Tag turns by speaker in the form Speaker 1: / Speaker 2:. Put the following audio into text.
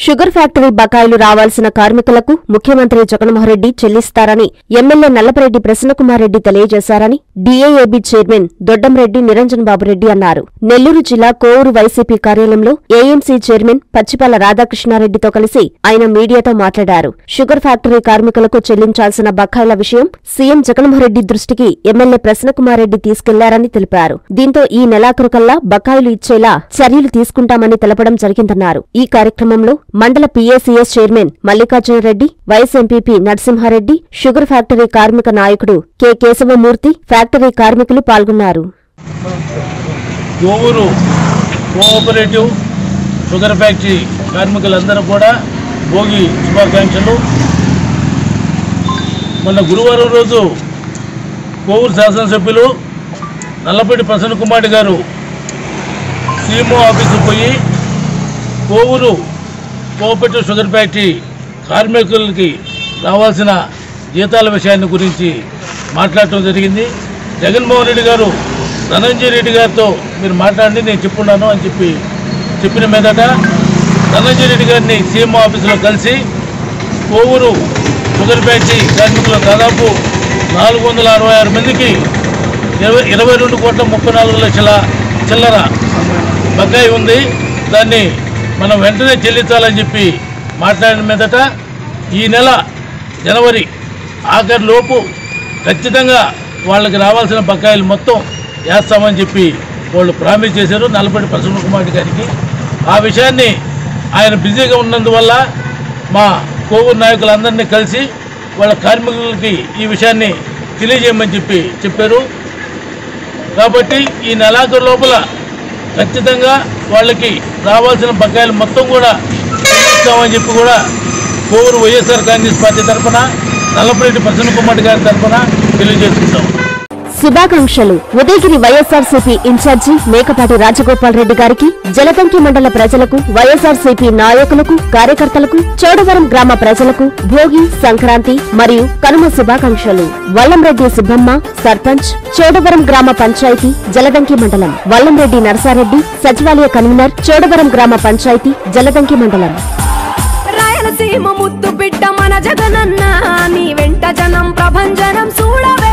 Speaker 1: Sugar factory బకాయిలు రావాల్సిన కార్మికులకు ముఖ్యమంత్రి జగన్మోహన్ రెడ్డి చెల్లిస్తారని ఎమ్మెల్యే నల్లపరెడ్డి ప్రసన్నకుమార్ రెడ్డి తెలియజేశారని డీఏఏబీ చైర్మన్ దొడ్డంరెడ్డి నిరంజన్ బాబురెడ్డి అన్నారు. నెల్లూరు జిల్లా కోవూరు వైసీపీ కార్యాలయంలో ఏఎంసీ చైర్మన్ పచ్చిపాల రాధాకృష్ణారెడ్డితో కలిసి ఆయన మీడియాతో మాట్లాడారు. షుగర్ ఫ్యాక్టరీ కార్మికులకు చెల్లించాల్సిన బకాయిల విషయం సీఎం జగన్మోహన్ రెడ్డి దృష్టికి ఎమ్మెల్యే ప్రసన్నకుమార్ రెడ్డి తీసుకెళ్లారని తెలిపారు. దీంతో ఈ నెలాఖరుకల్లా బకాయిలు ఇచ్చేలా చర్యలు తీసుకుంటామని తెలపడం జరిగిందన్నారు. ఈ కార్యక్రమంలో మండల PACS chairman Mallikarjuna Reddy, vice MPP Narasimha Reddy, sugar factory కార్మిక నాయకుడు కె కేశవమూర్తి, ఫ్యాక్టరీ కార్మికులు పాల్గొన్నారు.
Speaker 2: కోవూరు కోఆపరేటివ్ షుగర్ ఫ్యాక్టరీ కార్మికులందరూ కూడా భోగి శుభాకాంక్షలు. మొన్న గురువారం రోజు కోవూరు శాసనసభ్యులు నల్లపరెడ్డి ప్రసన్నకుమార్ గారు సీఎంఓ ఆఫీసుకు పోయి కోవూరు కోఆపరేటివ్ షుగర్ ఫ్యాక్టరీ కార్మికులకి రావాల్సిన జీతాల విషయాన్ని గురించి మాట్లాడటం జరిగింది. జగన్మోహన్ రెడ్డి గారు ధనంజయ రెడ్డి గారితో మీరు మాట్లాడండి, నేను చెప్పున్నాను అని చెప్పిన మీదట ధనంజయ రెడ్డి గారిని సీఎంఓ ఆఫీసులో కలిసి కోవూరు షుగర్ ఫ్యాక్టరీ కార్మికులు దాదాపు 466 మందికి 22,34,00,000 చిల్లర బకాయి ఉంది, దాన్ని మనం వెంటనే చెల్లించాలని చెప్పి మాట్లాడిన మీదట ఈ నెల జనవరి ఆఖరిలోపు ఖచ్చితంగా వాళ్ళకి రావాల్సిన బకాయిలు మొత్తం వేస్తామని చెప్పి వాళ్ళు ప్రామిస్ చేశారు నల్లపరెడ్డి ప్రసన్నకుమార్ గారికి. ఆ విషయాన్ని ఆయన బిజీగా ఉన్నందువల్ల మా కోవూరు నాయకులందరినీ కలిసి వాళ్ళ కార్మికులకి ఈ విషయాన్ని తెలియజేయమని చెప్పారు. కాబట్టి ఈ నెలాఖరు లోపల ఖచ్చితంగా వాళ్ళకి రావాల్సిన బకాయిలు మొత్తం కూడా ఇస్తామని చెప్పి కూడా కోవూరు వైఎస్ఆర్ కాంగ్రెస్ పార్టీ తరఫున నల్లపరెడ్డి ప్రసన్నకుమార్ గారి తరఫున తెలియజేస్తున్నాం.
Speaker 1: శుభాకాంక్షలు. ఉదయగిరి వైఎస్ఆర్సీపీ ఇన్ఛార్జి మేకపాటి రాజగోపాల్ రెడ్డి గారికి, జలదంకి మండల ప్రజలకు, వైఎస్ఆర్సీపీ నాయకులకు, కార్యకర్తలకు, చోడవరం గ్రామ ప్రజలకు భోగి, సంక్రాంతి మరియు కనుమ శుభాకాంక్షలు. వల్లంరెడ్డి సుబ్బమ్మ, సర్పంచ్, చోడవరం గ్రామ పంచాయతీ, జలదంకి మండలం. వల్లంరెడ్డి నరసారెడ్డి, సచివాలయ కన్వీనర్, చోడవరం గ్రామ పంచాయతీ, జలదంకి మండలం.
Speaker 3: రాయలసీమ ముద్దు బిడ్డ మన జగనన్న, నీ వెంట జనం ప్రభంజనం చూడవే.